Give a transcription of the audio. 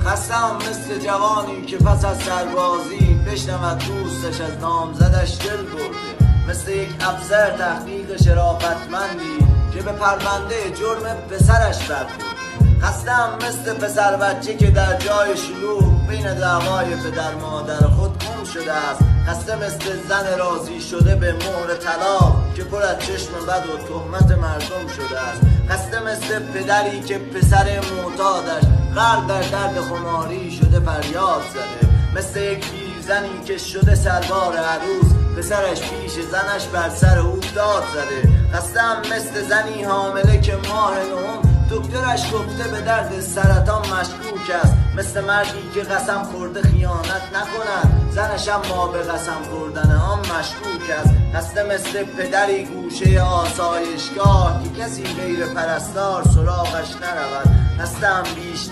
خستم مثل جوانی که پس از سربازی بشنود دوستش از نامزدش دل برده، مثل یک افسر تحقیق شرافتمندی که به پرونده جرم پسرش برخورده. خستم مثل پسر بچه که در جای شلوغ بین دعوای پدر مادر خود گم شده است. خسته مثل زن راضی شده به مهر طلاق که پر از چشم بد و تهمت مردم شده است. خسته مثل پدری که پسر معتادش غرق در درد خماری شده فریاد زده، مثل یک پیرزنی که شده سربار عروس پسرش پیش زنش بر سر او داد زده. خستم مثل زنی حامله که ماه نهم دکترش گفته به درد سرطان مشکوک است، مثل مردی که قسم خورده خیانت نکند زنش اما به قسم خوردن آن مشکوک است. خسته مثل پدری گوشه آسایشگاه که کسی غیر پرستار سراغش نرود. خستم بیشتر